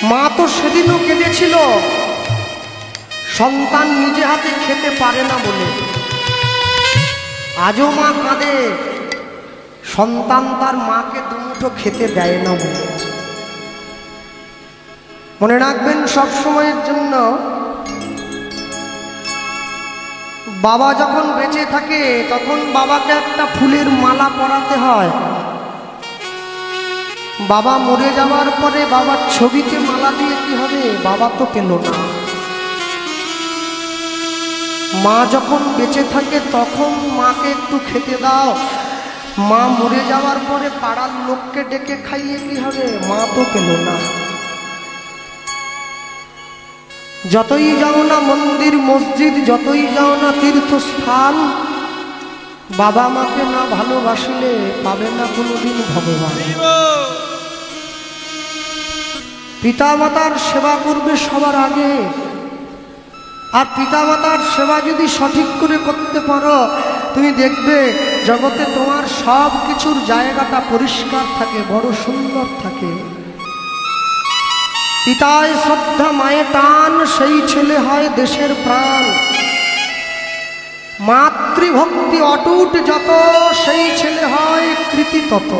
মা তো সেদিনও কেঁদেছিল সন্তান নিজে হাতে খেতে পারে না বলে। আজও মা কাঁদে সন্তান তার মাকে দুমুঠো খেতে দেয় না বলে। মনে রাখবেন সব সময়ের জন্য, বাবা যখন বেঁচে থাকে তখন বাবাকে একটা ফুলের মালা পরাতে হয়। বাবা মরে যাওয়ার পরে বাবার ছবিতে মালা দিয়ে কি হবে? বাবা তো পেল না। মা যখন বেঁচে থাকে তখন মাকে একটু খেতে দাও, মা মরে যাওয়ার পরে পাড়ার লোককে ডেকে খাইয়ে কি হবে? মা তো পেল না। যতই যাও না মন্দির মসজিদ, যতই যাও না তীর্থস্থান, বাবা মাকে না ভালোবাসলে পাবে না কোনোদিন ভগবান। পিতা মাতার সেবা করবে সবার আগে, আর পিতা মাতার সেবা যদি সঠিক করে করতে পারো, তুমি দেখবে জগতে তোমার সব কিছুর জায়গাটা পরিষ্কার থাকে, বড় সুন্দর থাকে। পিতায় শ্রদ্ধা মায়ে টান, সেই ছেলে হয় দেশের প্রাণ। মাতৃভক্তি অটুট যত, সেই ছেলে হয় কৃতি তত।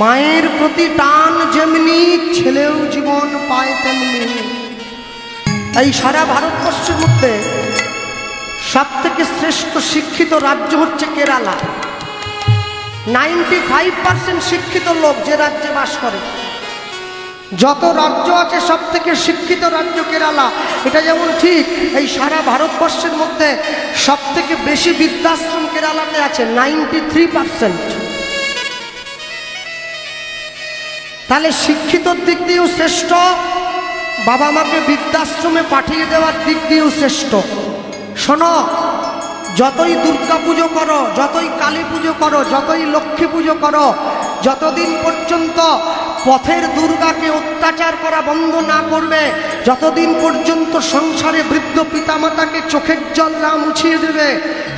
মায়ের প্রতি টান যেমনি, ছেলেও জীবন পায় তেমনি। এই সারা ভারতবর্ষের মধ্যে সব থেকে শ্রেষ্ঠ শিক্ষিত রাজ্য হচ্ছে কেরালা। 95% শিক্ষিত লোক যে রাজ্যে বাস করে। যত রাজ্য আছে সব থেকে শিক্ষিত রাজ্য কেরালা। এটা যেমন ঠিক, এই সারা ভারতবর্ষের মধ্যে সব থেকে বেশি বৃদ্ধাশ্রম কেরালাতে আছে, 93%। তাহলে শিক্ষিতর দিক দিয়েও শ্রেষ্ঠ, বাবা মাকে বৃদ্ধাশ্রমে পাঠিয়ে দেওয়ার দিক দিয়েও শ্রেষ্ঠ। শোনো, যতই দুর্গা পুজো করো, যতই কালী পুজো করো, যতই লক্ষ্মী পুজো করো, যতদিন পর্যন্ত পথের দুর্গাকে অত্যাচার করা বন্ধ না করবে, যতদিন পর্যন্ত সংসারে বৃদ্ধ পিতামাতাকে চোখের জল না মুছিয়ে দেবে,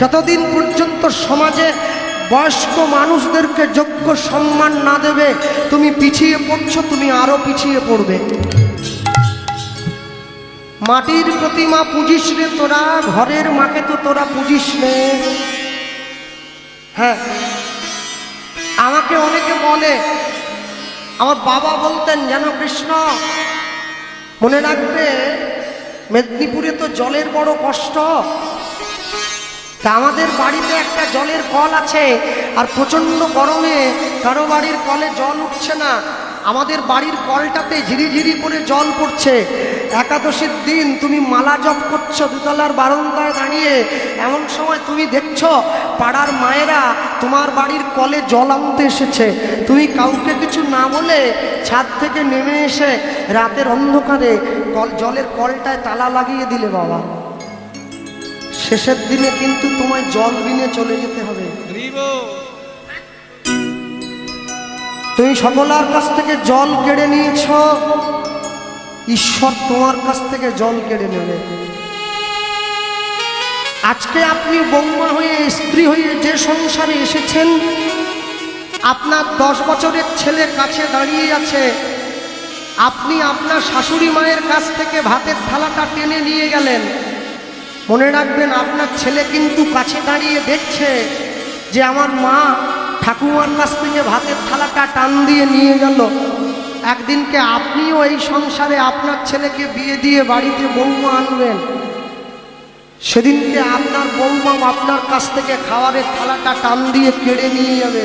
যতদিন পর্যন্ত সমাজে বয়স্ক মানুষদেরকে যোগ্য সম্মান না দেবে, তুমি পিছিয়ে পড়ছো, তুমি আরো পিছিয়ে পড়বে। মাটির প্রতিমা পুজিস রে তোরা, ঘরের মাকে তো তোরা পুজিস রে। হ্যাঁ, আমাকে অনেকে বলে, আমার বাবা বলতেন যেন কৃষ্ণ, মনে রাখবে মেদিনীপুরে তো জলের বড় কষ্ট। তা আমাদের বাড়িতে একটা জলের কল আছে, আর প্রচণ্ড গরমে কারো বাড়ির কলে জল উঠছে না, আমাদের বাড়ির কলটাতে ঝিরিঝিরি করে জল পড়ছে। একাদশীর দিন তুমি মালা জপ করছো দুতলার বারান্দায় দাঁড়িয়ে, এমন সময় তুমি দেখছো পাড়ার মায়েরা তোমার বাড়ির কলে জল আনতে এসেছে। তুমি কাউকে কিছু না বলে ছাদ থেকে নেমে এসে রাতের অন্ধকারে জলের কলটায় তালা লাগিয়ে দিলে বাবা। শেষের দিনে কিন্তু তোমায় জল বিনে চলে যেতে হবে। তুমি সকলের কাছ থেকে জল কেড়ে নিয়েছ, ঈশ্বর তোমার কাছ থেকে জল কেড়ে নেবে। আজকে আপনি বৌমা হয়ে, স্ত্রী হয়ে যে সংসারে এসেছেন, আপনার 10 বছরের ছেলে কাছে দাঁড়িয়ে আছে, আপনি আপনার শাশুড়ি মায়ের কাছ থেকে ভাতের থালাটা টেনে নিয়ে গেলেন। মনে রাখবেন আপনার ছেলে কিন্তু কাছে দাঁড়িয়ে দেখছে যে আমার মা ঠাকুমার কাছ থেকে ভাতের থালাটা টান দিয়ে নিয়ে গেল। একদিনকে আপনিও এই সংসারে আপনার ছেলেকে বিয়ে দিয়ে বাড়িতে বৌমা আনবেন, সেদিনকে আপনার বৌমা আপনার কাছ থেকে খাবারের থালাটা টান দিয়ে কেড়ে নিয়ে যাবে।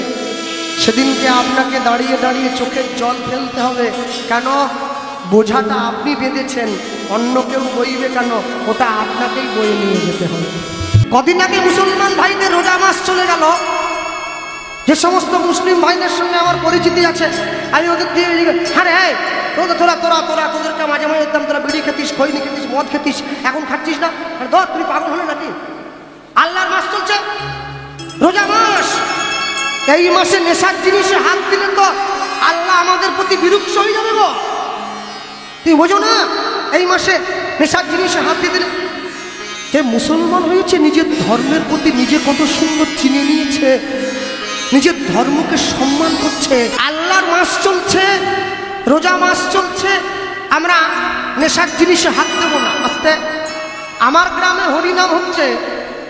সেদিনকে আপনাকে দাঁড়িয়ে দাঁড়িয়ে চোখের জল ফেলতে হবে। কেন? বোঝাটা আপনি বেঁধেছেন, অন্য কেউ বইবে কেন? ওটা আপনাকেই বয়ে নিয়ে যেতে হবে। কদিন আগে মুসলমান ভাইদের রোজা মাস চলে গেল। যে সমস্ত মুসলিম ভাইদের সঙ্গে আমার পরিচিতি আছে, আমি ওদের দিয়ে, হ্যাঁ রে তোরা তোরা তোরা তোদেরকে মাঝে মাঝে দেখতাম তোরা বিড়ি খেতিস, খৈনি খেতিস, মদ খেতিস, এখন খাচ্ছিস না? ধর, তুমি পাগল হলে নাকি? আল্লাহর মাস চলছে, রোজা মাস। এই মাসে নেশার জিনিসে হাত দিলে তো আল্লাহ আমাদের প্রতি বিরুক্ষ হয়ে যাবে গো। তুমি বোঝো না? এই মাসে নেশার জিনিসে হাত দিয়ে দিলে। যে মুসলমান হয়েছে, নিজের ধর্মের প্রতি নিজে কত সুন্দর চিনে নিয়েছে, নিজের ধর্মকে সম্মান করছে। আল্লাহর মাস চলছে, রোজা মাস চলছে, আমরা নেশার জিনিসে হাত দেবো না। আস্তে, আমার গ্রামে হরিনাম হচ্ছে,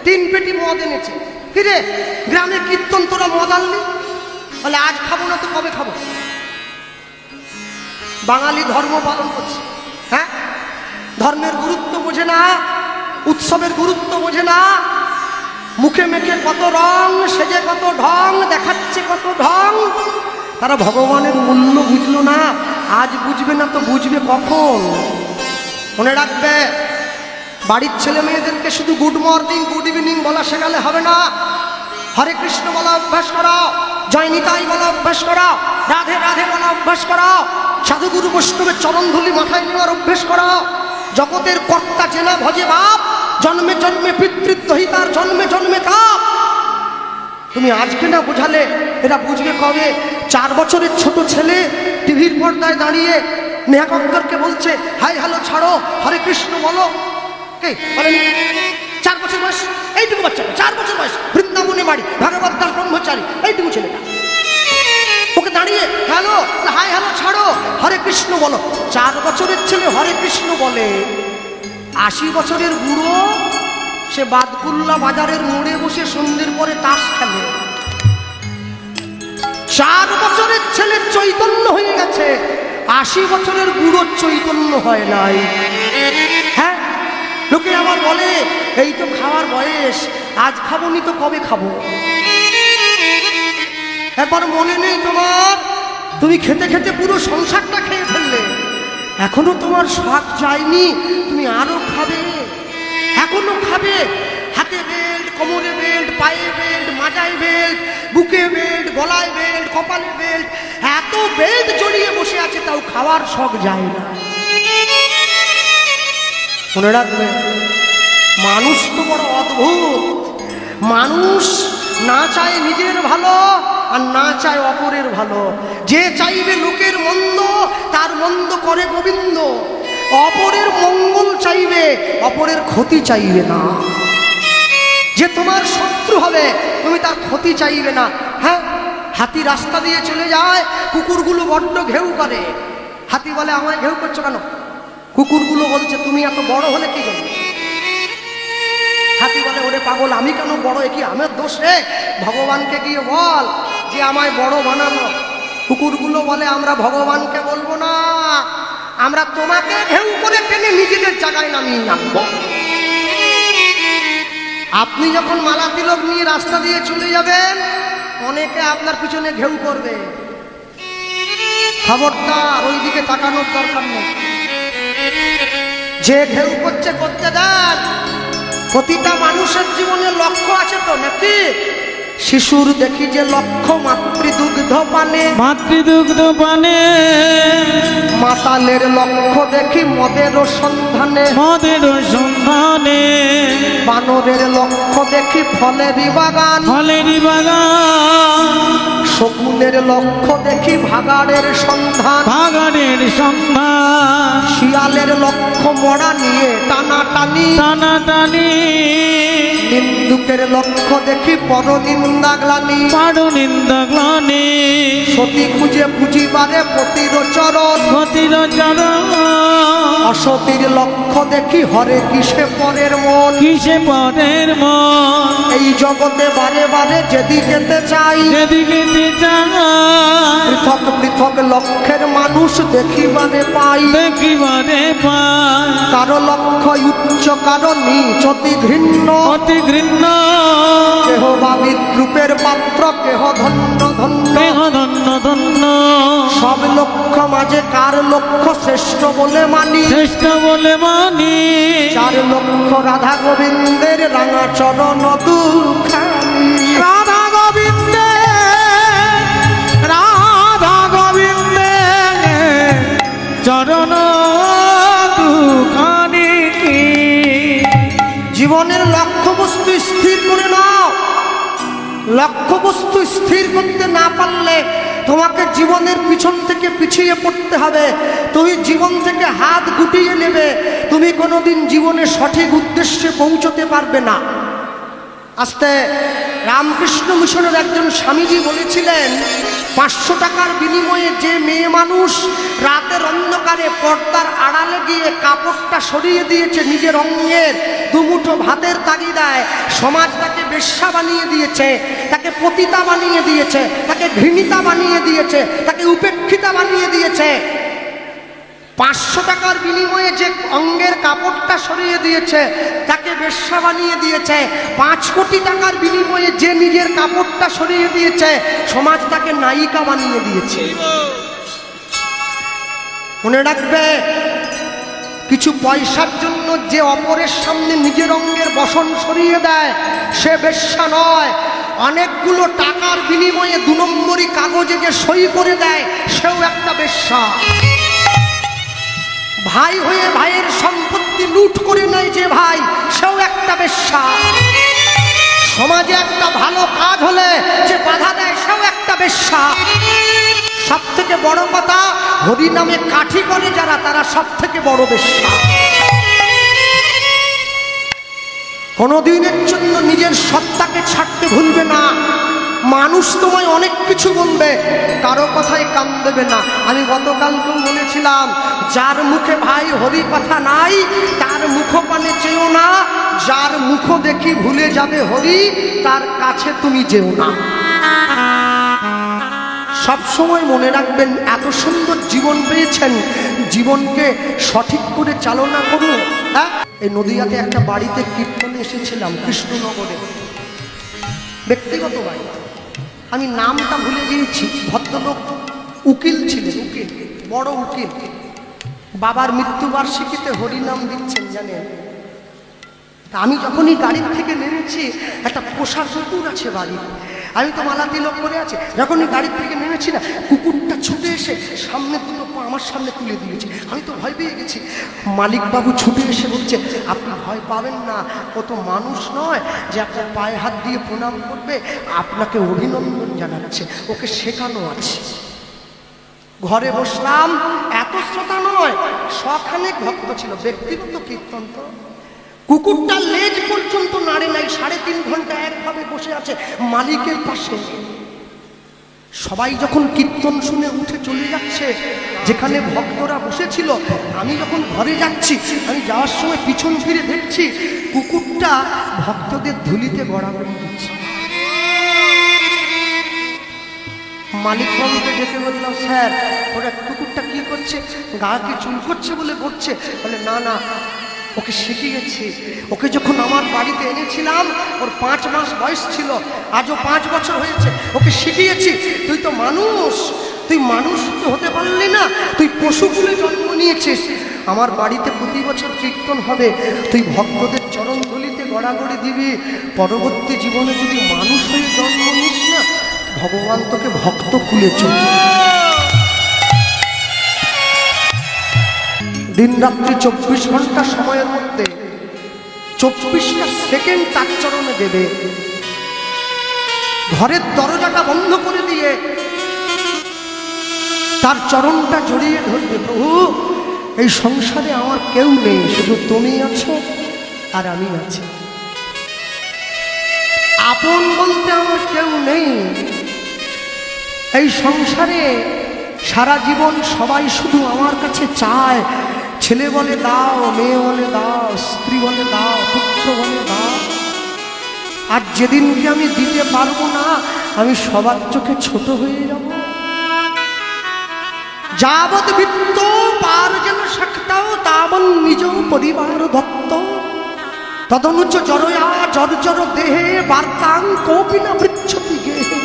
3 পেটি মদ এনেছে। কিরে গ্রামে কীর্তন, তোরা মদ আনলি? বলে আজ খাবো না তো কবে খাবো? বাঙালি ধর্ম পালন করছে, হ্যাঁ, ধর্মের গুরুত্ব বোঝে না, উৎসবের গুরুত্ব বোঝে না। মুখে মেখে কত রং, সেজে কত ঢং, দেখাচ্ছে কত ঢং। তারা ভগবানের মূল্য বুঝলো না। আজ বুঝবে না তো বুঝবে কখন? মনে রাখবে, বাড়ির ছেলে মেয়েদেরকে শুধু গুড মর্নিং গুড ইভিনিং বলা শেখালে হবে না। হরে কৃষ্ণ বলা অভ্যাস করাও, জয় নিতাই বলা অভ্যাস করাও, রাধে রাধে বলা অভ্যাস করাও, সাধুগুরু বৈষ্ণবের চরণধুলি মাথায় নেওয়ার অভ্যাস করাও। জগতের কর্তা জেনা ভজে বাপ, জন্মে জন্মে পিতৃত্ব হিতার, জন্মে জন্মে তাপ। তুমি আজকে না বোঝালে এরা বুঝবে কবে? 4 বছরের ছোট ছেলে টিভির পর্দায় দাঁড়িয়ে নেহা কক্করকে বলছে হাই হ্যালো ছাড়ো, হরে কৃষ্ণ বলো। কে বলেন? 4 বছর বয়স, এইটুকু বাচ্চাটা, 4 বছর বয়স, বৃন্দাবনে বাড়ি, ভাগবত দাস ব্রহ্মচারী, এইটুকু ছেলেটা ওকে দাঁড়িয়ে হ্যালো, হাই হ্যালো ছাড়ো, হরে কৃষ্ণ বলো। 4 বছরের ছেলে হরে কৃষ্ণ বলে। 80 বছরের বুড়ো সে বাদকুল্লা বাজারের মোড়ে বসে সন্ধ্যের পরে তাস খেলে। 4 বছরের ছেলে চৈতন্য হয়ে গেছে, 80 বছরের বুড়ো চৈতন্য হয় নাই। হ্যাঁ, লোকে আবার বলে এই তো খাওয়ার বয়স, আজ খাবো নি তো কবে খাবো? একবার মনে নেই তোমার? তুমি খেতে খেতে পুরো সংসারটা খেয়ে ফেললে, এখনো তোমার স্বাদ যায়নি, তুমি আরো খাবে, এখনো খাবে। হাতে বেল্ট, কোমরে বেল্ট, পায়ে বেল্ট, মাজায় বেল্ট, বুকে বেল্ট, গলায় বেল্ট, কপালে বেল্ট, এত বেল্ট জড়িয়ে বসে আছে, তাও খাওয়ার শখ যায় না। মনে রাখবে, মানুষ তো বড় অদ্ভুত। মানুষ না চায় নিজের ভালো আর না চায় অপরের ভালো। যে চাইবে লোকের মন্দ, তার মন্দ করে গোবিন্দ। অপরের মঙ্গল চাইবে, অপরের ক্ষতি চাইবে না। যে তোমার শত্রু হবে, তুমি তার ক্ষতি চাইবে না। হ্যাঁ, হাতি রাস্তা দিয়ে চলে যায়, কুকুরগুলো বড্ড ঘেউ করে। হাতি বলে আমায় ঘেউ করছো কেন? কুকুরগুলো বলছে তুমি এত বড় হলে কি করবে? হাতি বলে ওরে পাগল, আমি কেন বড়, এ কি আমার দোষ রে? ভগবানকে গিয়ে বল যে আমায় বড় বানানো। কুকুরগুলো বলে আমরা ভগবানকে বলবো না, আমরা তোমাকে ঢেউ করে টেনে নিজেদের জায়গায় নামিয়ে আনবো। আপনি যখন মালা তিলক নিয়ে রাস্তা দিয়ে চলে যাবেন, অনেকে আপনার পিছনে ঘেউ করবে। খবরদার, ওই দিকে তাকানোর দরকার নেই। যে ঘেউ করছে করতে দেন। প্রতিটা মানুষের জীবনে লক্ষ্য আছে তো নাকি? শিশুর দেখি যে লক্ষ্য মাতৃদুগ্ধ পানে, মাতৃদুগ্ধ পানে। মাতালের লক্ষ্য দেখি মদের সন্ধানে, মদের সন্ধানে। বানরের লক্ষ্য দেখি ফলেরই বাগান, ফলেরই বাগান। শকুনের লক্ষ্য দেখি ভাগাড়ের সন্ধান, ভাগাড়ের সন্ধান। শিয়ালের লক্ষ্য মরা নিয়ে টানাটানি, টানাটানি। নিন্দুকের লক্ষ্য দেখি পরনিন্দা গ্লানি, পরনিন্দা গ্লানি। সতী খুঁজে পুঁজিবারে পতির চরণ, পতির চরণ। অসতীর লক্ষ্য দেখি হরে কিসে পরের মন, কিসে পরের মন। এই জগতে বারে বারে যেদিকেতে চাই, যেদিকে চাই। পৃথক পৃথক লক্ষ্যের মানুষ দেখিবারে পাই, দেখিবারে পাই। কারো লক্ষ্য উচ্চ, কারো নিচ, অতি ঘৃণ্য, অতি ঘৃণ্য। কেহ বা বিদ্রুপের পাত্র, কেহ ধন্য ধন্য। কেহ ধন্য ধন্য। সব লক্ষ্য মাঝে কার লক্ষ্য শ্রেষ্ঠ বলে মানি, শ্রেষ্ঠ বলে মানি। যার লক্ষ্য রাধা গোবিন্দের রাঙা চরণ দুখানি। রাধা গোবিন্দে, রাধা গোবিন্দে চরণ দুখানি। জীবনের লক্ষ্যবস্তু স্থির করে নাও। লক্ষ্যবস্তু স্থির করতে না পারলে তোমাকে জীবনের পিছন থেকে পিছিয়ে পড়তে হবে। তুমি জীবন থেকে হাত গুটিয়ে নেবে, তুমি কোনোদিন জীবনে সঠিক উদ্দেশ্যে পৌঁছতে পারবে না। আস্তে রামকৃষ্ণ মিশনের একজন স্বামীজি বলেছিলেন 500 টাকার বিনিময়ে যে মেয়ে মানুষ রাতের অন্ধকারে পর্দার আড়ালে গিয়ে কাপড়টা সরিয়ে দিয়েছে নিজের অঙ্গের দুমুঠো ভাতের তাগিদায়, সমাজ তাকে বেশ্যা বানিয়ে দিয়েছে, তাকে পতিতা বানিয়ে দিয়েছে, তাকে ঘৃণিতা বানিয়ে দিয়েছে, তাকে উপেক্ষিতা বানিয়ে দিয়েছে। 500 টাকার বিনিময়ে যে অঙ্গের কাপড়টা সরিয়ে দিয়েছে তাকে বেশ্যা বানিয়ে দিয়েছে। 5 কোটি টাকার বিনিময়ে যে নিজের কাপড়টা সরিয়ে দিয়েছে সমাজ তাকে নায়িকা বানিয়ে দিয়েছে। মনে রাখবে, কিছু পয়সার জন্য যে অপরের সামনে নিজের অঙ্গের বসন সরিয়ে দেয় সে বেশ্যা নয়। অনেকগুলো টাকার বিনিময়ে 2 নম্বরই কাগজে যে সই করে দেয় সেও একটা বেশ্যা। ভাই হয়ে ভাইয়ের সম্পত্তি লুট করে নেয় যে ভাই, সেও একটা বেশ্যা। সমাজে একটা ভালো কাজ হলে যে বাধা দেয় সেও একটা বেশ্যা। সব থেকে বড় কথা, হরি নামে কাঠি করে যারা, তারা সব থেকে বড় বেশ্যা। কোনদিনের জন্য নিজের সত্তাকে ছাড়তে ভুলবে না। মানুষ তোমায় অনেক কিছু বলবে, কারো কথায় কান দেবে না। আমি গতকালকেও বলেছিলাম, যার মুখে ভাই হরি কথা নাই তার মুখপানে চেও না। যার মুখ দেখি ভুলে যাবে হরি, তার কাছে তুমি যেও না। সব সময় মনে রাখবেন, এত সুন্দর জীবন পেয়েছেন, জীবনকে সঠিক করে চালনা করুন। হ্যাঁ, এই নদিয়াতে একটা বাড়িতে কীর্তনে এসেছিলাম, কৃষ্ণনগরে, ব্যক্তিগত বাড়ি, আমি নামটা ভুলে গিয়েছি। ভদ্রলোক উকিল ছিলেন, উকিল, বড় উকিল। বাবার মৃত্যুবার্ষিকীতে হরিনাম দিচ্ছেন জানেন। তা আমি যখনই গাড়ির থেকে নেমেছি, একটা পোষা কুকুর আছে বাড়ি, আমি তো মালা তিলক করে আছি, যখনই গাড়ির থেকে নেমেছি না, কুকুরটা ছুটে এসে সামনে 2 পা আমার সামনে তুলে দিয়েছে। আমি তো ভয় পেয়ে গেছি। মালিকবাবু ছুটে এসে বলছে, আপনি ভয় পাবেন না, ও তো মানুষ নয় যে আপনার পায়ে হাত দিয়ে প্রণাম করবে, আপনাকে অভিনন্দন জানাচ্ছে, ওকে শেখানো আছে। ঘরে বসলাম, এত শ্রোতা নয়, শখানেক ভক্ত ছিল, ব্যক্তিগত কীর্তন। তো কুকুরটা লেজ পর্যন্ত নাড়ে নাই, 3.5 ঘন্টা একভাবে বসে আছে মালিকের পাশে। সবাই যখন কীর্তন শুনে উঠে চলে যাচ্ছে যেখানে ভক্তরা বসেছিল, আমি যখন ঘরে যাচ্ছি, আমি যাওয়ার সময় পিছন ফিরে দেখছি কুকুরটা ভক্তদের ধুলিতে গড়াগড়ি দিচ্ছে। মালিক বাবুকে ডেকে বললাম, স্যার ওরা কুকুরটা কি করছে? গা কি চুল করছে বলে বলছে? বলে না না, ওকে শিখিয়েছি। ওকে যখন আমার বাড়িতে এনেছিলাম ওর 5 মাস বয়স ছিল, আজও 5 বছর হয়েছে, ওকে শিখিয়েছি। তুই তো মানুষ, তুই মানুষ তো হতে পারলি না, তুই পশুকুলে জন্ম নিয়েছিস। আমার বাড়িতে প্রতি বছর কীর্তন হবে, তুই ভক্তদের চরণ ধুলিতে গড়াগড়ি দিবি। পরবর্তী জীবনে যদি মানুষ হয়ে জন্ম নিস না, ভগবান তোকে ভক্ত কুলে চলবে। দিন রাত্রি 24 ঘন্টা সময়ের মধ্যে 24টা সেকেন্ড তার চরণে দেবে। ঘরের দরজাটা বন্ধ করে দিয়ে তার চরণটা জড়িয়ে ধরবে। প্রভু, এই সংসারে আমার কেউ নেই, শুধু তুমি আছো আর আমি আছি। আপন বলতে আমার কেউ নেই এই সংসারে। সারা জীবন সবাই শুধু আমার কাছে চায়, ছেলে বলে দাও, মেয়ে বলে দাও, স্ত্রী বলে দাও, পুত্র বলে দাও। আর যেদিনকে আমি দিতে পারবো না, আমি সবার চোখে ছোট হয়ে যাব। যাবৎ বিত্ত পার যেন শাক্তাও, তাবন নিজ পরিবার দত্ত, তদনুচ জরয়া জর্জর দেহে বার্তাং কোপি না পৃচ্ছতি গেহে।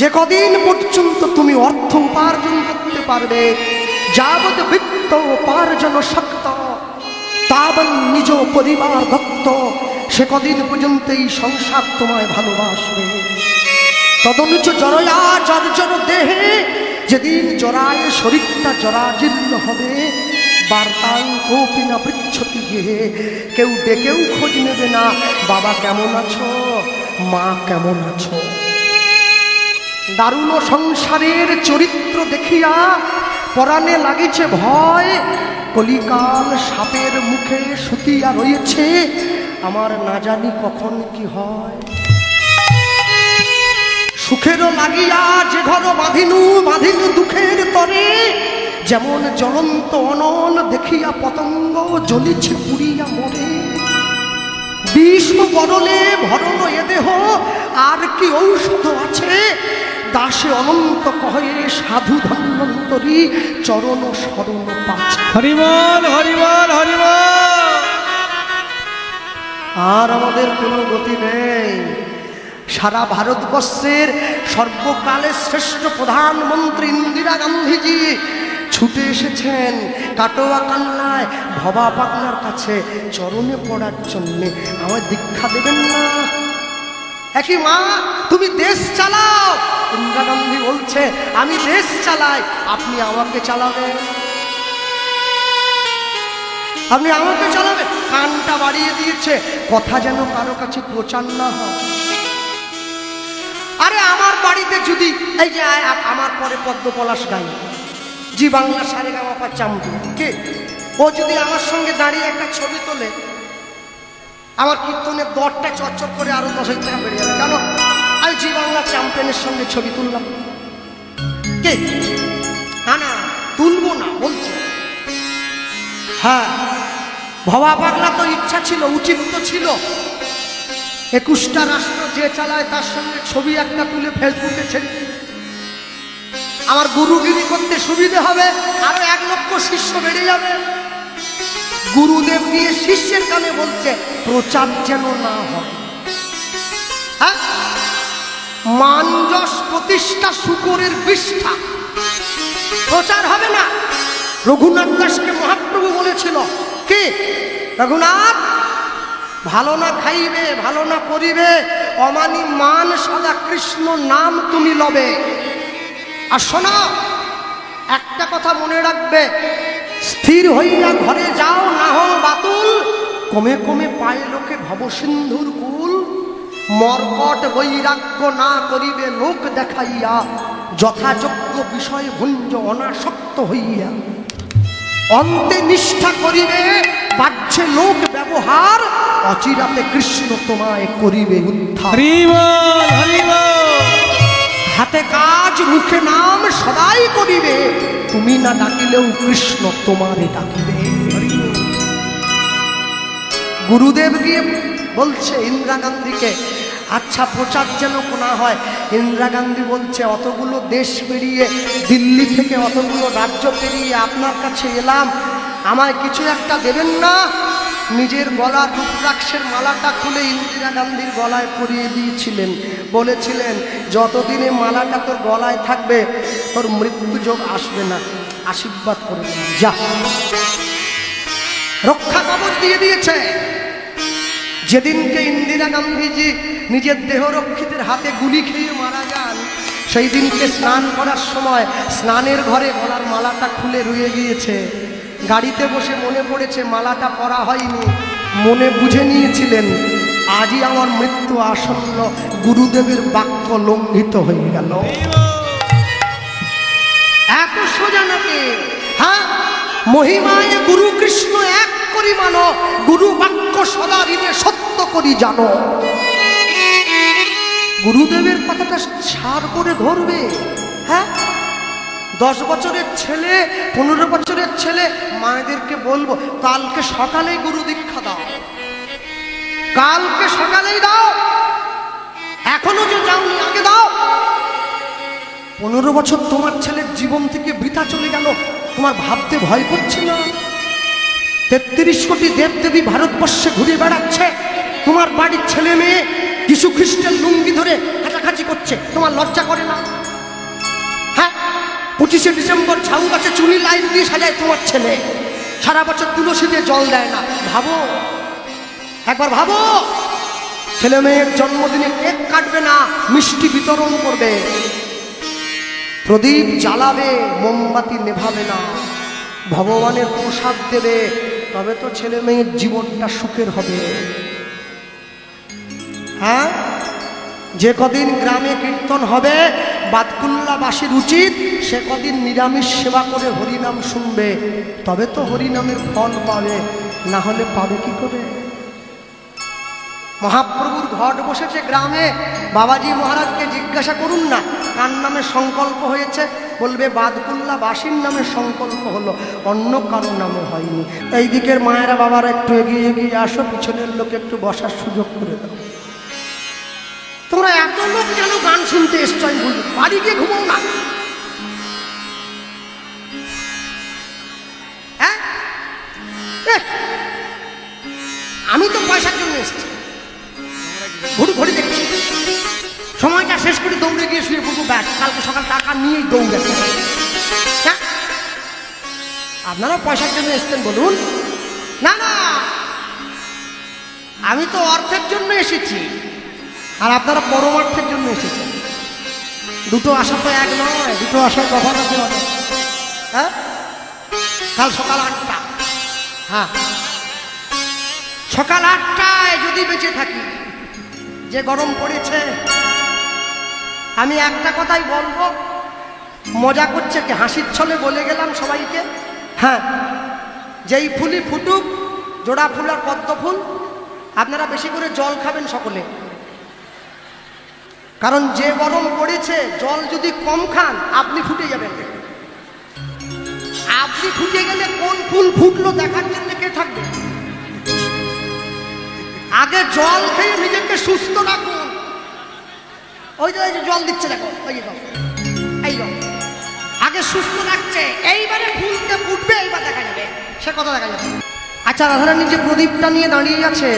যে কদিন পর্যন্ত তুমি অর্থ উপার্জন করতে পারবে, যাবৎ বিত্ত উপার্জন শক্ত তাবন নিজ পরিবার দত্ত, সে কদিন পর্যন্ত এই সংসার তোমায় ভালোবাসবে। তদনুচ জরয়া জর্জর দেহে, যেদিন জরায় শরীরটা জরাজীর্ণ হবে, বার্তাং কোপি না পৃচ্ছতি গেহে, কেউ ডেকেও খোঁজ নেবে না, বাবা কেমন আছো, মা কেমন আছো। দারুণ সংসারের চরিত্র দেখিয়া পরাণে লাগিছে ভয়, কলিকাল সাপের মুখে শুতিয়া রয়েছে, আমার না জানি কখন কি হয়। সুখেরও লাগিয়া যে ঘর বাঁধিনু বাঁধিনু দুঃখের তরে, যেমন জ্বলন্ত অনল দেখিয়া পতঙ্গ জ্বলিছে পুড়িয়া মরে। বিষ বরলে ভরল এ দেহ, আর কি ঔষধ আছে? দাসে অনন্ত কহে সাধু ধন্বন্তরী, চরণ শরণ পাছে। হরিবল হরিবল হরিবল। আর আমাদের কোনো গতি নেই। সারা ভারতবর্ষের সর্বকালের শ্রেষ্ঠ প্রধানমন্ত্রী ইন্দিরা গান্ধীজি ছুটে এসেছেন কাটোয়া কান্নায় ভবা পাগলার কাছে চরণে পড়ার জন্যে। আমায় দীক্ষা দেবেন না? একই মা, তুমি দেশ চালাও। ইন্দিরা গান্ধী বলছে, আমি দেশ চালাই, আপনি আমাকে চালাবেন? আপনি আমাকে চালাবেন? কানটা বাড়িয়ে দিয়েছে, কথা যেন কারো কাছে প্রচার না হয়। আরে আমার বাড়িতে যদি এই যে আমার পরে পদ্ম পলাশ গাই, জি বাংলা সারেগামাপা চামচু কে, ও যদি আমার সঙ্গে দাঁড়িয়ে একটা ছবি তোলে, আমার কীর্তনের দরটা চচ্চর করে আরো 10,000 টাকা বেড়ে যাবে। কেন? আমি জি বাংলা চ্যাম্পিয়নের সঙ্গে ছবি তুললাম। কে? না না, তুলবো না বলছে। হ্যাঁ, ভবা পাগলা তো ইচ্ছা ছিল, উচিত তো ছিল 21টা রাষ্ট্র যে চালায় তার সঙ্গে ছবি একটা তুলে ফেসবুকে ছেড়ে। আমার গুরুগিরি করতে সুবিধে হবে, আরো 1 লক্ষ শিষ্য বেড়ে যাবে। গুরুদেব গিয়ে শিষ্যের কানে বলছে, প্রচার যেন না হয়। হ্যাঁ, মানযশ প্রতিষ্ঠা শুকরের বিষ্ঠা, প্রচার হবে না। রঘুনাথ দাসকে মহাপ্রভু বলেছিল, কি রঘুনাথ, ভালো না খাইবে ভালো না করিবে, অমানি মান সদা কৃষ্ণ নাম তুমি লবে। আর শোনো, একটা কথা মনে রাখবে, স্থির হইয়া ঘরে যাও না হও বাতুল, কমে কমে পায়ে লোকে ভবসিন্ধুর কুল। মর্কট বৈরাগ্য না করিবে লোক দেখাইয়া, যথাযোগ্য বিষয় ভুঞ্জ অনাসক্ত হইয়া। অন্তে নিষ্ঠা করিবে বাহ্যে লোক ব্যবহার, অচিরাতে কৃষ্ণ তোমায় করিবে উদ্ধার। হরিবল হরিবল। হাতে কাজ মুখে নাম সদাই করিবে, তুমি না ডাকিলেও কৃষ্ণ তোমারে ডাকিবে। গুরুদেব গিয়ে বলছে ইন্দিরা গান্ধীকে, আচ্ছা প্রচার যেন না হয়। ইন্দিরা গান্ধী বলছে, অতগুলো দেশ পেরিয়ে, দিল্লি থেকে অতগুলো রাজ্য পেরিয়ে আপনার কাছে এলাম, আমায় কিছু একটা দেবেন না? নিজের গলার রুদ্রাক্ষের মালাটা খুলে ইন্দিরা গান্ধীর গলায় পরিয়ে দিয়েছিলেন, বলেছিলেন, যতদিনে মালাটা তোর গলায় থাকবে তোর মৃত্যু যোগ আসবে না, আশীর্বাদ করে দেন, যা। রক্ষা কবচ দিয়ে দিয়েছে। যেদিনকে ইন্দিরা গান্ধীজি নিজের দেহরক্ষীদের হাতে গুলি খেয়ে মারা যান, সেই দিনকে স্নান করার সময় স্নানের ঘরে গলার মালাটা খুলে রয়ে গিয়েছে। গাড়িতে বসে মনে পড়েছে মালাটা পরা হয়নি, মনে বুঝে নিয়েছিলেন আজই আমার মৃত্যু আসন্ন, গুরুদেবের বাক্য লঙ্ঘিত হয়ে গেল। এত সোজা নাকি? হ্যাঁ, মহিমায় গুরু কৃষ্ণ এক করি মানো, গুরু বাক্য সদা হৃদে সত্য করি জানো। গুরুদেবের কথাটা সার করে ধরবে। হ্যাঁ, 10 বছরের ছেলে 15 বছরের ছেলে মায়েদেরকে বলবো, কালকে সকালেই গুরু দীক্ষা দাও, কালকে সকালেই দাও, এখনো যে যাওনি আগে দাও। 15 বছর তোমার ছেলের জীবন থেকে বৃথা চলে গেল, তোমার ভাবতে ভয় করছে না? 33 কোটি দেবদেবী ভারতবর্ষে ঘুরে বেড়াচ্ছে, তোমার বাড়ির ছেলে মেয়ে যীশু খ্রিস্টের লুঙ্গি ধরে হাঁটাখাঁচি করছে, তোমার লজ্জা করে না? হ্যাঁ, 25শে ডিসেম্বর ঝাউ গাছে চুনি লাইট দিয়ে সাজায় তোমার ছেলে, সারা বছর তুলসীতে জল দেয় না। ভাবো, একবার ভাবো, ছেলে মেয়ের জন্মদিনে কেক কাটবে না, মিষ্টি বিতরণ করবে, প্রদীপ জ্বালাবে, মোমবাতি নেভাবে না, ভগবানের প্রসাদ দেবে, তবে তো ছেলে মেয়ের জীবনটা সুখের হবে। হ্যাঁ, যে কদিন গ্রামে কীর্তন হবে, বাতকুল্লাবাসীর উচিত সে কদিন নিরামিষ সেবা করে হরিনাম শুনবে, তবে তো হরিনামের ফল পাবে, না হলে পাবে কি করে? মহাপ্রভুর ঘট বসেছে গ্রামে, বাবাজি মহারাজকে জিজ্ঞাসা করুন না কার নামে সংকল্প হয়েছে, বলবে বাদকুল্লা বাসীর নামে সংকল্প হলো, অন্য কারোর নামে হয়নি। এই দিকের মায়েরা বাবারা একটু এগিয়ে এগিয়ে আসো, পিছনের লোকে একটু বসার সুযোগ করে দাও। তোমরা এত লোক কেন গান শুনতে এসছো আমি বলবো, বাড়ি গিয়ে ঘুমাও না। হ্যাঁ, আমি তো পয়সার জন্য এসছি, ঘুরি ঘুরি দেখছি, সময়টা শেষ করে দৌড়ে গিয়ে শুয়ে পড়বো, ব্যাস কালকে সকাল টাকা নিয়েই দৌড়ে। হ্যাঁ, আপনারা পয়সার জন্য এসছেন বলুন? না না, আমি তো অর্থের জন্য এসেছি, আর আপনারা পরমার্থের জন্য এসেছেন। দুটো আশা তো এক নয়, দুটো আশায় তফাৎ আছে। হ্যাঁ, কাল সকাল 8টা, হ্যাঁ সকাল 8টায় যদি বেঁচে থাকি, যে গরম পড়েছে, আমি একটা কথাই বলবো, মজা করছে কি হাসির ছলে বলে গেলাম সবাইকে, হ্যাঁ যেই ফুলই ফুটুক, জোড়া ফুল আর পদ্ম ফুল, আপনারা বেশি করে জল খাবেন সকলে, কারণ যে গরম পড়েছে জল যদি কম খান আপনি ফুটে যাবেন। আপনি ফুটে গেলে কোন ফুল ফুটলো দেখার জন্য কে থাকবে? আগে জল খেয়ে নিজেকে সুস্থ রাখুন। ওই যে জল দিচ্ছে দেখো, ওই এই আগে সুস্থ রাখছে, এইবারে ফুলকে ফুটবে, এইবার দেখা যাবে, সে কথা দেখা যাবে। আচ্ছা, রাধারানী যে প্রদীপটা নিয়ে দাঁড়িয়ে আছে,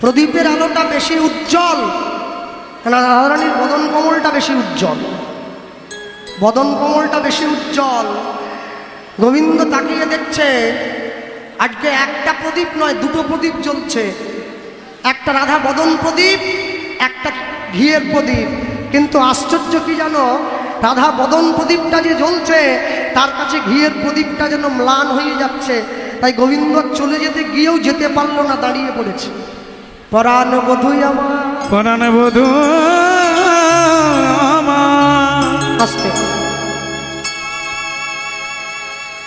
প্রদীপের আলোটা বেশি উজ্জ্বল না রাধারানীর বদন কমলটা বেশি উজ্জ্বল? বদন কমলটা বেশি উজ্জ্বল। গোবিন্দ তাকিয়ে দেখছে, আজকে একটা প্রদীপ নয়, দুটো প্রদীপ জ্বলছে, একটা রাধা বদন প্রদীপ, একটা ঘিয়ের প্রদীপ। কিন্তু আশ্চর্য কি জানো, রাধা বদন প্রদীপটা যে জ্বলছে তার কাছে ঘিয়ের প্রদীপটা যেন ম্লান হয়ে যাচ্ছে, তাই গোবিন্দ চলে যেতে গিয়েও যেতে পারলো না, দাঁড়িয়ে পড়েছে। পরাণ বধূ আমার, পরাণ বধূ আমার। আস্তে,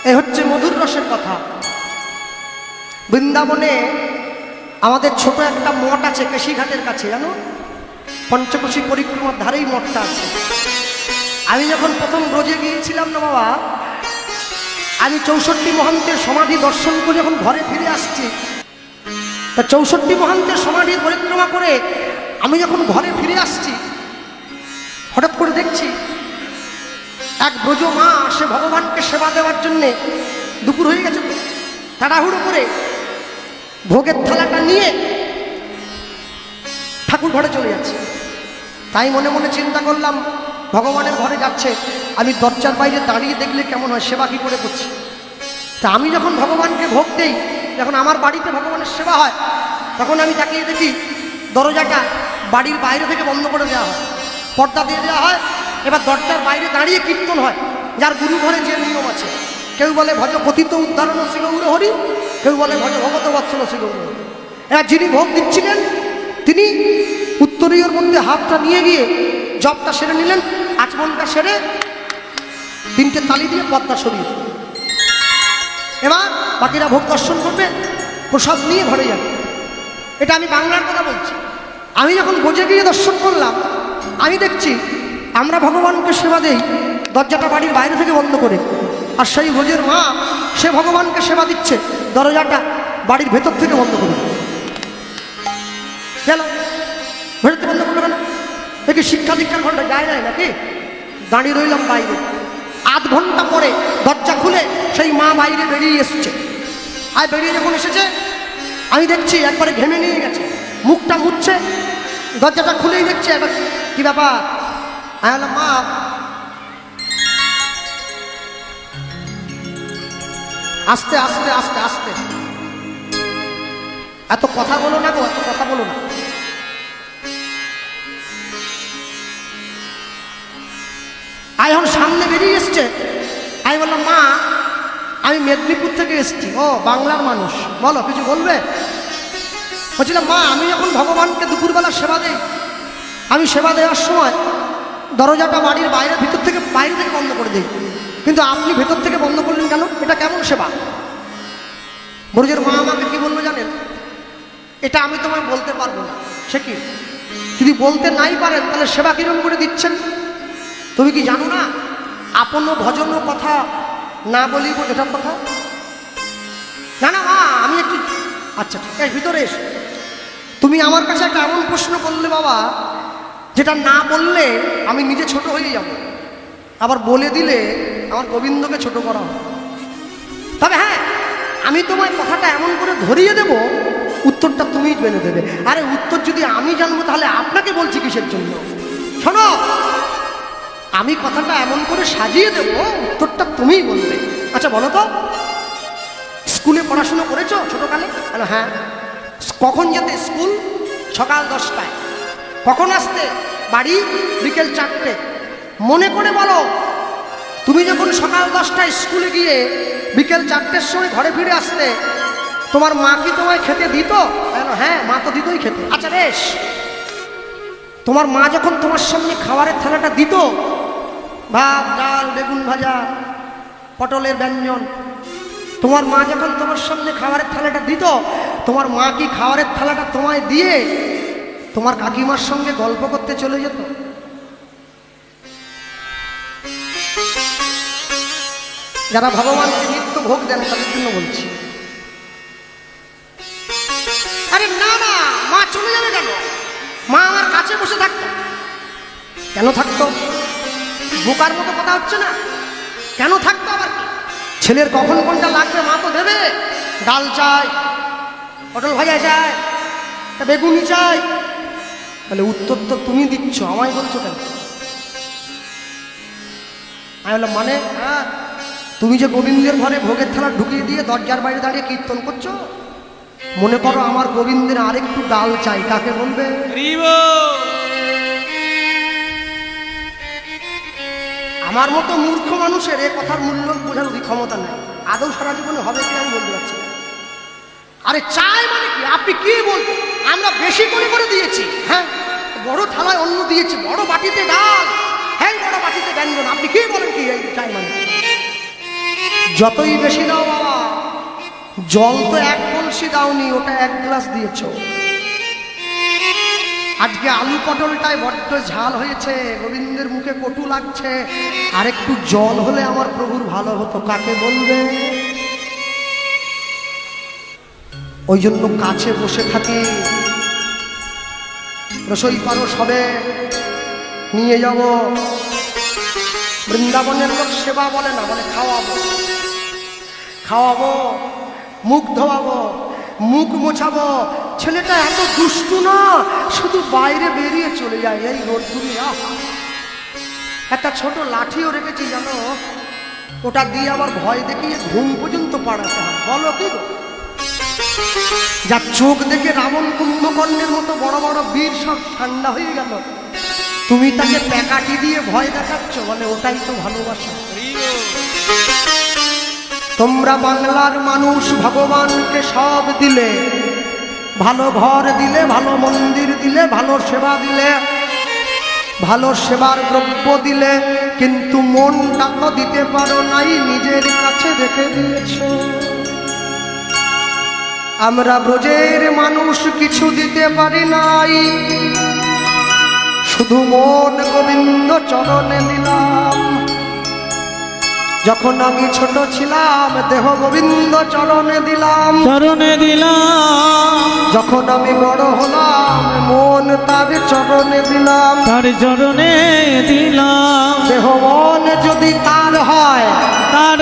এই হচ্ছে মধুর রসের কথা। বৃন্দাবনে আমাদের ছোট একটা মঠ আছে কেশিঘাটের কাছে, জানো, পঞ্চকোশী পরিক্রমার ধারেই মঠটা আছে। আমি যখন প্রথম ব্রজে গিয়েছিলাম না বাবা, আমি 64 মহান্তের সমাধি দর্শন করে যখন ঘরে ফিরে আসছি, তা 64 মহান্তের সমাধি পরিক্রমা করে আমি যখন ঘরে ফিরে আসছি, হঠাৎ করে দেখছি এক ব্রজ মা, সে ভগবানকে সেবা দেওয়ার জন্যে, দুপুর হয়ে গেছে, তাড়াহুড়ো করে ভোগের থালাটা নিয়ে ঠাকুর ঘরে চলে যাচ্ছে। তাই মনে মনে চিন্তা করলাম, ভগবানের ঘরে যাচ্ছে, আমি দরজার বাইরে দাঁড়িয়ে দেখলে কেমন হয়, সেবা কী করে করছি। তা আমি যখন ভগবানকে ভোগ দেই, যখন আমার বাড়িতে ভগবানের সেবা হয়, তখন আমি তাকিয়ে দেখি দরজাটা বাড়ির বাইরে থেকে বন্ধ করে দেওয়া হয়, পর্দা দিয়ে দেওয়া হয়। এবার দরজার বাইরে দাঁড়িয়ে কীর্তন হয়, যার গুরু ঘরে যে নিয়ম আছে। কেউ বলে ভজ পতিত উদ্ধারণ শ্রী গৌর হরি, কেউ বলে ভজ ভগত বৎসল শ্রী গৌর হরি। এবার যিনি ভোগ দিচ্ছিলেন তিনি উত্তরীয়র মধ্যে হাতটা নিয়ে গিয়ে জবটা সেরে নিলেন, আচমনটা সেরে 3টে তালি দিয়ে পর্দা সরিয়ে, এবার বাকিরা ভোগ দর্শন করবে, প্রসাদ নিয়ে ঘরে যাবে। এটা আমি বাংলার কথা বলছি। আমি যখন বোঝে গিয়ে দর্শন করলাম, আমি দেখছি আমরা ভগবানকে সেবা দেই দরজাটা বাড়ির বাইরে থেকে বন্ধ করে, আর সেই ভোজের মা সে ভগবানকে সেবা দিচ্ছে দরজাটা বাড়ির ভেতর থেকে বন্ধ করে। গেল ভেতর থেকে বন্ধ করলো কেন? দেখি শিক্ষা দীক্ষার ঘন্টা যায় নাই নাকি? দাঁড়িয়ে রইলাম বাইরে। আধ ঘন্টা পরে দরজা খুলে সেই মা বাইরে বেরিয়ে এসছে। আর বেরিয়ে যখন এসেছে আমি দেখছি একবারে ঘেমে নিয়ে গেছে, মুখটা মুছছে, দরজাটা খুলেই দেখছে। এবার কি ব্যাপার? আমি বললাম, মা আস্তে আস্তে আস্তে আস্তে, এত কথা বলো না গো, এত কথা বলো না। এখন সামনে বেরিয়ে এসছে। আমি বললাম, মা আমি মেদিনীপুর থেকে এসছি। ও বাংলার মানুষ, বলো কিছু বলবে? বলছিলাম, মা আমি যখন ভগবানকে দুপুরবেলা সেবা দেই, আমি সেবা দেওয়ার সময় দরজাটা বাড়ির বাইরে ভিতর থেকে বাইরে থেকে বন্ধ করে দিই, কিন্তু আপনি ভেতর থেকে বন্ধ করলেন কেন? এটা কেমন সেবা? ব্রজের মা আমাকে কি বললো জানেন? এটা আমি তোমায় বলতে পারবো না। সে কি? যদি বলতে নাই পারেন তাহলে সেবা কিরম করে দিচ্ছেন? তুমি কি জানো না আপন ভজন কথা না বলিব এটা কথা? না না মা, আমি একটু আচ্ছা এর ভিতরে এসো। তুমি আমার কাছে একটা এমন প্রশ্ন করলে বাবা, যেটা না বললে আমি নিজে ছোট হয়ে যাব, আবার বলে দিলে আমার গোবিন্দকে ছোট করা হবে। তবে হ্যাঁ, আমি তোমায় কথাটা এমন করে ধরিয়ে দেব, উত্তরটা তুমিই জেনে দেবে। আরে উত্তর যদি আমি জানবো তাহলে আপনাকে বলছি কিসের জন্য? শোনো, আমি কথাটা এমন করে সাজিয়ে দেব, উত্তরটা তুমিই বলবে। আচ্ছা বলো তো, স্কুলে পড়াশুনো করেছো ছোটকালে? বলো হ্যাঁ। কখন যেতে স্কুল? সকাল 10টায়। কখন আসতে বাড়ি? বিকেল 4টে। মনে করে বলো, তুমি যখন সকাল 10টায় স্কুলে গিয়ে বিকেল 4টের সময় ঘরে ফিরে আসতে, তোমার মা কি তোমায় খেতে দিত? হ্যাঁ, মা তো দিতই খেতে। আচ্ছা বেশ, তোমার মা যখন তোমার সামনে খাবারের থালাটা দিত, ভাত ডাল বেগুন ভাজা পটলের ব্যঞ্জন, তোমার মা যখন তোমার সামনে খাবারের থালাটা দিত, তোমার মা কি খাবারের থালাটা তোমায় দিয়ে তোমার কাকিমার সঙ্গে গল্প করতে চলে যেত? যারা ভগবানকে নিত্য ভোগ দেন তাদের জন্য বলছি। আরে না না, মা চলে যাবে কেন? মা আমার কাছে বসে থাকতো। কেন থাকতো? বোকার মতো কথা হচ্ছে না? কেন থাকতো আবার কি? ছেলের কখন কোনটা লাগবে মা তো দেবে। ডাল চাই, পটল ভাজা চাই, বেগুনি চাই, তাহলে উত্তর তো তুমি দিচ্ছ, আমায় বলছো কেন? আমি বললাম মানে, হ্যাঁ, তুমি যে গোবিন্দের ঘরে ভোগের থালা ঢুকিয়ে দিয়ে দরজার বাইরে দাঁড়িয়ে কীর্তন করছো, মনে করো আমার গোবিন্দের আরেকটু ডাল চাই, কাকে বলবে? আমার মতো মূর্খ মানুষের এ কথার মূল্য বোঝার ক্ষমতা নেই। আদৌ সারা জীবনে হবে কি আমি বলতে পারছি না। আরে চাই মানে কি? আপনি কি বলবেন? আমরা বেশি করে দিয়েছি, হ্যাঁ, বড় থালায় অন্ন দিয়েছি, বড় বাটিতে ডাল, হ্যাঁ বড় বাটিতে ব্যঞ্জন, আপনি কি বলেন কি চাই মানে? যতই বেশি দাও বাবা, জল তো 1 কলসি দাওনি, ওটা 1 গ্লাস দিয়েছ। আজকে আলু পটলটায় বড্ড ঝাল হয়েছে, গোবিন্দের মুখে কটু লাগছে, আর একটু জল হলে আমার প্রভুর ভালো হতো, কাকে বলবে? ওই জন্য কাছে বসে থাকি, রসই পারো সবে নিয়ে যাব। বৃন্দাবনের লোক সেবা বলে না, বলে খাওয়াবো, খাওয়াবো, মুখ ধোয়াবো, মুখ মোছাবো। ছেলেটা এত দুষ্টু না, শুধু বাইরে বেরিয়ে চলে যায় এই রোদ্দুরে। একটা ছোট লাঠিও রেখেছি জানো, ওটা দিয়ে আবার ভয় দেখিয়ে ঘুম পর্যন্ত পাড়াতে হয়। বলো কি গো? যার চোখ দেখে রাবণ কুম্ভকর্ণের মতো বড় বড় বীর সব ঠান্ডা হয়ে গেল, তুমি তাকে প্যাকাটি দিয়ে ভয় দেখাচ্ছ, বলে ওটাই তো ভালোবাসা। তোমরা বাংলার মানুষ ভগবানকে সব দিলে, ভালো ঘর দিলে, ভালো মন্দির দিলে, ভালো সেবা দিলে, ভালো সেবার দ্রব্য দিলে, কিন্তু মনটা তো দিতে পারো নাই, নিজের কাছে রেখে দিয়েছ। আমরা ব্রজের মানুষ কিছু দিতে পারি নাই, শুধু মন গোবিন্দ চরণে দিলাম। যখন আমি ছোট ছিলাম দেহ গোবিন্দ চরণে দিলাম, চরণে দিলাম। যখন আমি বড় হলাম মন তার চরণে দিলাম, তার চরণে দিলাম। দেহ মন যদি তার হয়, তার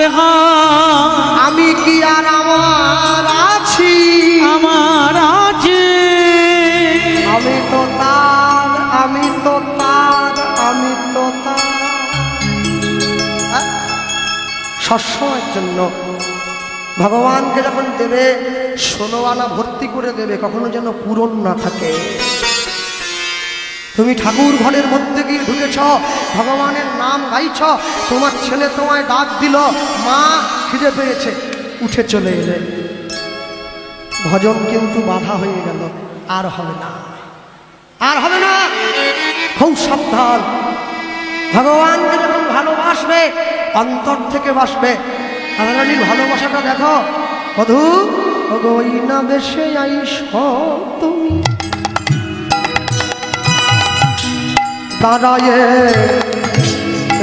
আমি কি আর আমার আছি? আমার আছে। আমি তো তার, আমি তো তার, আমি তো তার। সবসময়ের জন্য ভগবানকে যখন দেবে 16 আনা ভর্তি করে দেবে, কখনো যেন পূরণ না থাকে। তুমি ঠাকুর ঘরের মধ্যে গিয়ে ঢুকেছ, ভগবানের নাম গাইছ, তোমার ছেলে তোমায় ডাক দিল, মা খিদে পেয়েছে, উঠে চলে এলে, ভজন কিন্তু বাধা হয়ে গেল, আর হবে না, আর হবে না। খুব সাবধান। ভগবানকে যখন ভালোবাসবে অন্তর থেকে বাসবে। রাধারানীর ভালোবাসাটা দেখো, বধূ ওই না বেশে আইস তুমি দাঁড়ায়ে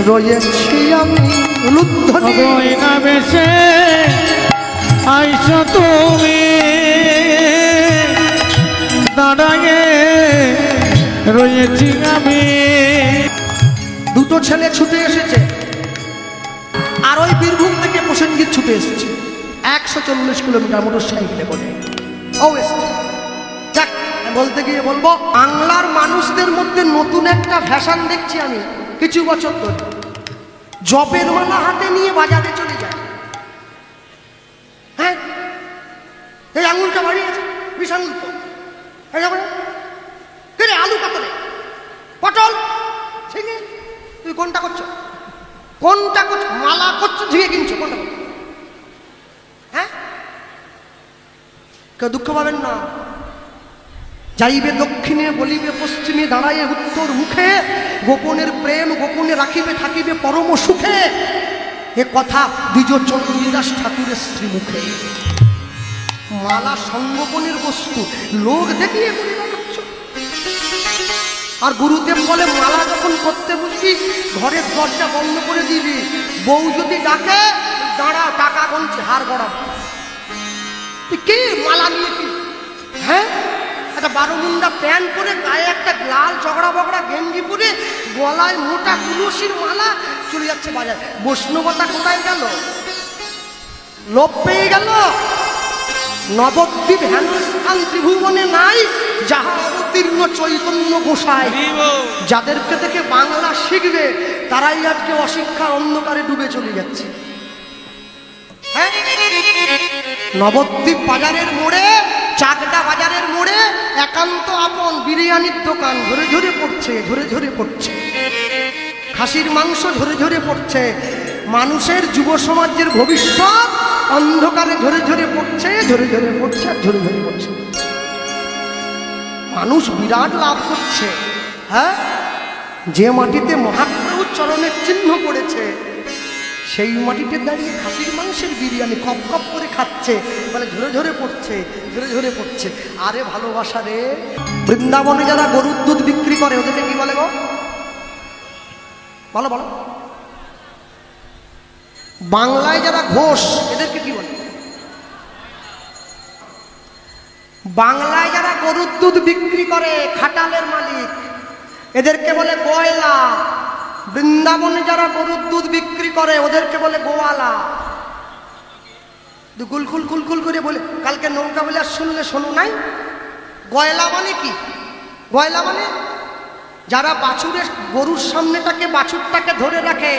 রয়েছি আমি লুদ্ধনি গয়না বেশে আইসো তুমি দাঁড়ায়ে রয়েছি আমি। দুটো ছেলে ছুটে এসেছে আর ওই বীরভূম থেকে প্রসেনজিৎ ছুটে এসেছে 140 কিলোমিটার মোটর সাইকেলে করে। ও এসেছে যাক, বলতে গিয়ে বলবো বাংলার মানুষদের মধ্যে নতুন একটা ফ্যাশন দেখছি আমি কিছু বছর ধরে। জপের মালা হাতে নিয়ে বাজারে চলে যায়। হ্যাঁ, এই আঙুলটা বাড়িয়েছে, বিষ আঙুল তো রে, আলু কাতরে পটল ঝিঙে, তুই কোনটা করছো? কোনটা করছো? মালা করছো, ঝিঙে কিনছো, কোনটা করছো? হ্যাঁ, কেউ দুঃখ পাবেন না। যাইবে দক্ষিণে বলিবে পশ্চিমে, দাঁড়াইয়ে উত্তর মুখে, গোপনের প্রেম গোপনে রাখিবে থাকিবে পরম সুখে, এ কথা দ্বিজ চণ্ডীদাস ঠাকুরের শ্রীমুখে। মালা সংগোপনের বস্তু, লোক দেখিয়ে বলি বানাচ্ছ। আর গুরুদেব বলে মালা যখন করতে বুঝবি ঘরের দরজা বন্ধ করে দিবি, বউ যদি ডাকে দাঁড়া টাকা গুনছে হার গড়াবো। তুই কে মালা নিয়ে কি? হ্যাঁ, একটা 12 মুন্ডা প্যান্ট পরে গায়ে একটা লাল চগড়া বগড়া গেঞ্জি পরে গলায় মোটা তুলসীর মালা চলে যাচ্ছে বাজারে। বৈষ্ণবতা কোথায় গেল? লোপ পেয়ে গেল। নবদ্বীপ হেনস্থান ত্রিভুবনে নাই, যাহা অবতীর্ণ চৈতন্য গোসাই। যাদেরকে থেকে বাংলা শিখবে তারাই আজকে অশিক্ষার অন্ধকারে ডুবে চলে যাচ্ছে। হ্যাঁ, নবদ্বীপ বাজারের মোড়ে, চাকদা বাজারের মোড়ে একান্ত আপন বিরিয়ানির দোকান ঝরে ঝরে পড়ছে, ঝরে ঝরে পড়ছে। খাসির মাংস ঝরে ঝরে পড়ছে। মানুষের যুব সমাজের ভবিষ্যৎ অন্ধকারে ঝরে ঝরে পড়ছে, ঝরে ঝরে পড়ছে, আর ঝরে ঝরে পড়ছে। মানুষ বিরাট লাভ করছে। হ্যাঁ, যে মাটিতে মহাপ্রভুর চরণের চিহ্ন পড়েছে সেই মাটিতে দাঁড়িয়ে খাসির মাংসের বিরিয়ানি কপ কপ করে খাচ্ছে, বলে ঝরে ঝরে পড়ছে, ঝরে ঝরে পড়ছে। আরে ভালোবাসা রে, বৃন্দাবনে যারা গরুর দুধ বিক্রি করে ওদেরকে কি বলে গো? বলো বলো। বাংলায় যারা ঘোষ এদেরকে কি বলে? বাংলায় যারা গরুর দুধ বিক্রি করে খাটালের মালিক এদেরকে বলে গয়লা। বৃন্দাবনে যারা গরুর দুধ বিক্রি করে ওদেরকে বলে গোয়ালা। কুলকুল কুলকুল করে বলে কালকে নৌকা বলে আর শুনলে শোনো নাই? গয়লা মানে কি? গয়লা মানে যারা বাছুরের গরুর সামনেটাকে বাছুরটাকে ধরে রাখে,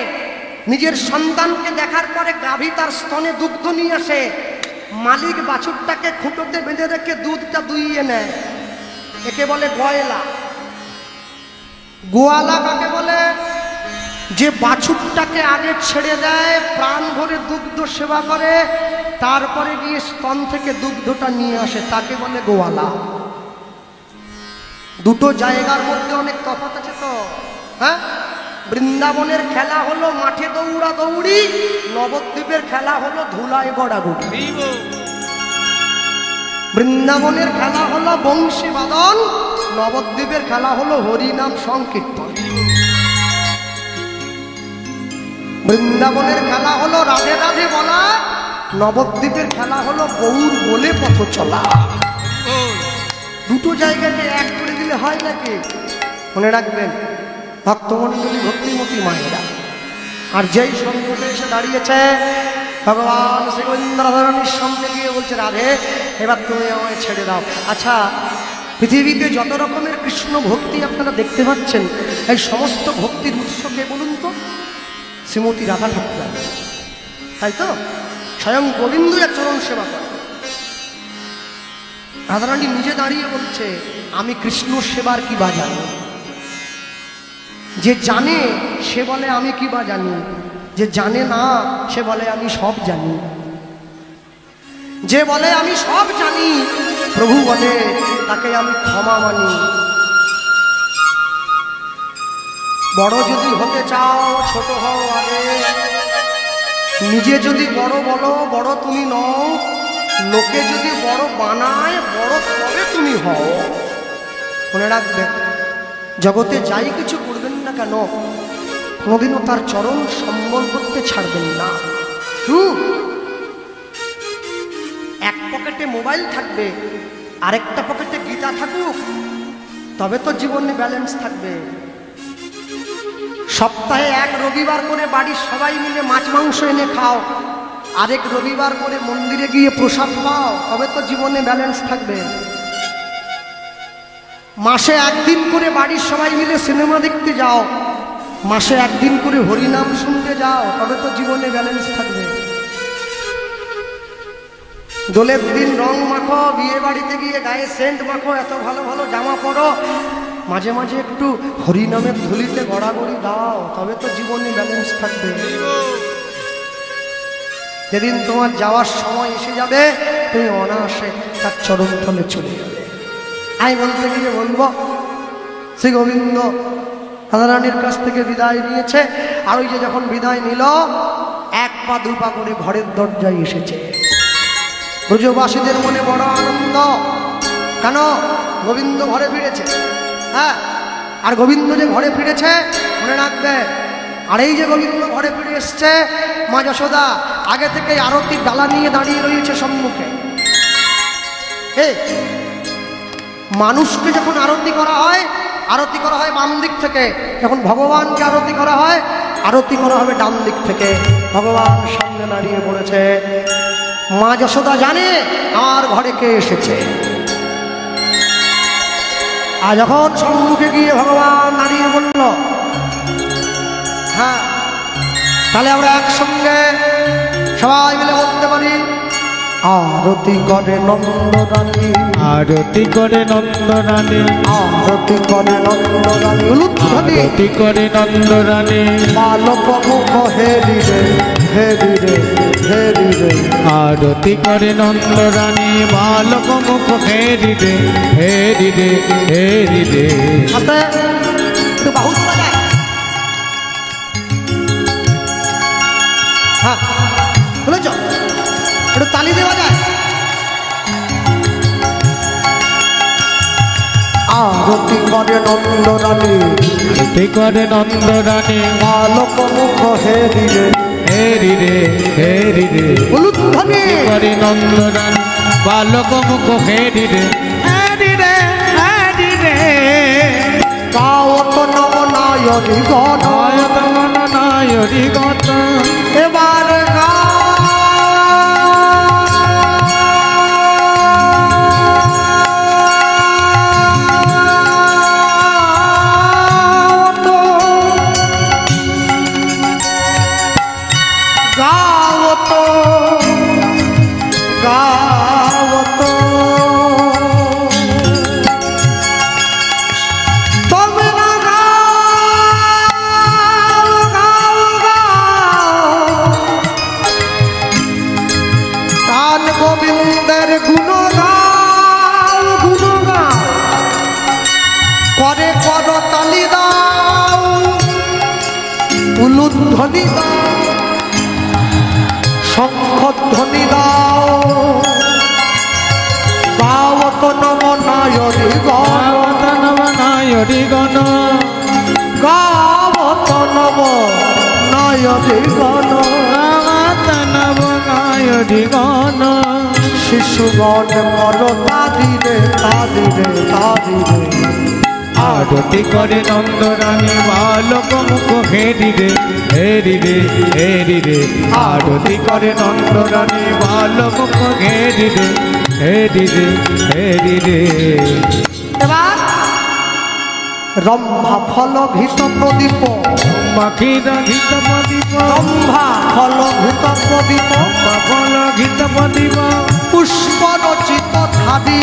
নিজের সন্তানকে দেখার পরে গাভী তার স্তনে দুগ্ধ নিয়ে আসে, মালিক বাছুরটাকে খুঁটোতে বেঁধে রেখে দুধটা দুইয়ে নেয়, একে বলে গয়লা। গোয়ালা কাকে বলে? যে বাছুরটাকে আগে ছেড়ে দেয়, প্রাণ ভরে দুগ্ধ সেবা করে, তারপরে গিয়ে স্তন থেকে দুগ্ধটা নিয়ে আসে, তাকে বলে গোয়ালা। দুটো জায়গার মধ্যে অনেক তফাৎ আছে তো। হ্যাঁ, বৃন্দাবনের খেলা হলো মাঠে দৌড়া দৌড়ি, নবদ্বীপের খেলা হলো ধুলায় গড়াগড়ি। বৃন্দাবনের খেলা হলো বংশী বাদন, নবদ্বীপের খেলা হলো হরিনাম সংকীর্তন। বৃন্দাবনের খেলা হলো রাধে রাধে বলা, নবদ্বীপের খেলা হলো গৌর বলে পথ চলা। দুটো জায়গাকে এক করে দিলে হয় নাকি? মনে রাখবেন ভক্তমণ্ডলী ভক্তিমতী মায়েরা। আর যেই সঙ্গতে এসে দাঁড়িয়েছে ভগবান শ্রী গোবিন্দ রাধারানীর সামনে গিয়ে বলছে, রাধে এবার তুমি আমায় ছেড়ে দাও। আচ্ছা, পৃথিবীতে যত রকমের কৃষ্ণ ভক্তি আপনারা দেখতে পাচ্ছেন, এই সমস্ত ভক্তির উৎসকে বলুন তো? শ্রীমতী রাধা ঠাকুর, তাই তো? স্বয়ং গোবিন্দের চরণ সেবা করে। রাধারানী নিজে দাঁড়িয়ে বলছে, আমি কৃষ্ণ সেবার কি বা জানি। যে জানে সে বলে আমি কি বা জানি, যে জানে না সে বলে আমি সব জানি। যে বলে আমি সব জানি, প্রভু বলে তাকে আমি ক্ষমা মানি। বড় যদি হতে চাও ছোট হও আগে, নিজে যদি বড় বলো বড় তুমি নও, লোকে যদি বড় বানায়, বড় তবে তুমি হও। মনে রাখবেন, জগতে যাই কিছু করবেন না কেন, কোনোদিনও তার চরণ সম্বল করতে ছাড়বেন না। এক পকেটে মোবাইল থাকবে, আরেকটা পকেটে গীতা থাকুক, তবে তো জীবনে ব্যালেন্স থাকবে। সপ্তাহে এক রবিবার করে বাড়ির সবাই মিলে মাছ মাংস এনে খাও, আরেক রবিবার করে মন্দিরে গিয়ে প্রসাদ পাও, তবে তো জীবনে ব্যালেন্স থাকবে। মাসে একদিন করে বাড়ির সবাই মিলে সিনেমা দেখতে যাও, মাসে একদিন করে হরিনাম শুনতে যাও, তবে তো জীবনে ব্যালেন্স থাকবে। দোলের দিন রং মাখো, বিয়ে বাড়িতে গিয়ে গায়ে সেন্ট মাখো, এত ভালো ভালো জামা পরো, মাঝে মাঝে একটু হরিনামের ধুলিতে গড়াগড়ি দাও, তবে তো জীবনে ব্যালেন্স থাকবে। যেদিন তোমার যাওয়ার সময় এসে যাবে, তুমি অনায়াসে তার চরণ তলে চলে যাবে। আমি বলতে গিয়ে বলবো, শ্রী গোবিন্দ রাধারানীর কাছ থেকে বিদায় নিয়েছে, আর ওই যে যখন বিদায় নিল, এক পা দু পা করে ঘরের দরজায় এসেছে। ব্রজবাসীদের মনে বড় আনন্দ, কেন গোবিন্দ ঘরে ফিরেছে। হ্যাঁ, আর গোবিন্দ যে ঘরে ফিরেছে, মনে রাখবে, আর এই যে গোবিন্দ ঘরে ফিরে এসছে, মা যশোদা আগে থেকে আরতির ডালা নিয়ে দাঁড়িয়ে রয়েছে সম্মুখে। মানুষকে যখন আরতি করা হয়, আরতি করা হয় বাম দিক থেকে, যখন ভগবানকে আরতি করা হয়, আরতি করা হবে ডান দিক থেকে। ভগবান সামনে দাঁড়িয়ে পড়েছে। মা যশোদা জানে আমার ঘরে কে এসেছে। আর যখন সম্মুখে গিয়ে ভগবান দাঁড়িয়ে বলল, হ্যাঁ, তাহলে আমরা একসঙ্গে সবাই মিলে বলতে পারি, আরতি করে নন্দরানী, আরতি করে নন্দরানী, আরতি করে নন্দরানী, আরতি করে নন্দরানী, বালক মুখ হেরি রে, হেরি রে, হেরি রে। আরতি করে নন্দরানী, বালক মুখ হেরি রে, হেরি রে, হেরি রে। আস্তে একটু বাহু তোলা যায়। হ্যাঁ, বুঝেছ, একটু তালি দেওয়া যায়। আরতি করে নন্দরানী, আরতি করে নন্দরানী, বালক মুখ হেরি রে, হেরি রে, হেরি রে। উলুধ্বনি করে নন্দরানী, বালক মুখ হেরি রে, হেরি রে, হেরি রে। গাওত নব নায়রি গণ, আয়তন নায়রি গত, এবার গোবিন্দের গুণগান, গুণগান করে করতালি দাও, উলুধ্বনি দাও, শঙ্খধ্বনি দাও। গাওত নব নায়রি গণ, গাওত নব নায়রি গণ, গাওত নব নায়রি গণ, গাওত নব নায়রি গণ। শিশুগণ কর তাদিরে, তাদিরে, তাদিরে। আরতি করে নন্দরানী, বালক মুখ হেরি রে, হেরি রে, হেরি রে। আরতি করে নন্দরানী, বালক মুখ হেরি রে, হেরি রে, হেরি রে। এবার রম্ভা ফল ঘৃত প্রদীপ, পাখির ঘিত প্রদীপ, রম্ভা ফল ঘৃত প্রদীপ, ফল ঘিত প্রদীপ, পুষ্প রচিত ধাদি।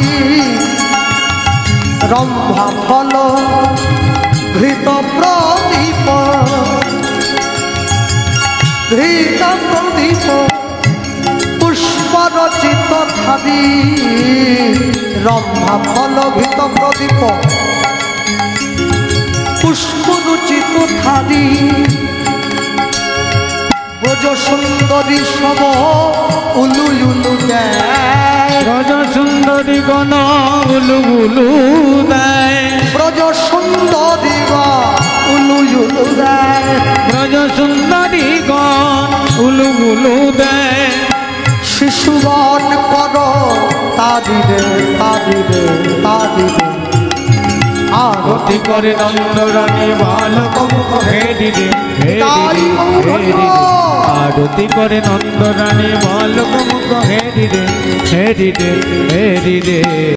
রম্ভা ফল ঘৃত প্রদীপ, ঘৃত প্রদীপ, পুষ্প রচিত ধাদি। রম্ভা ফল ঘৃত প্রদীপ, পুষ্প রচিত ধাদি। ব্রজ সুন্দরী সম উলু উলু দেয়, সুন্দরী গণ উলু উলু দেয় ব্রজ সুন্দরী উলু উলু দেয় ব্রজ সুন্দরী গণ উলু উলু দেয় শিশুগণ কর তাদিরে তাদিরে তাদিরে আরতি করে নন্দরানী বালক মুখ হেরিরে হেরিরে আরতি করে নন্দরানী বালক মুখ হেরিরে হেরিরে হেরিরে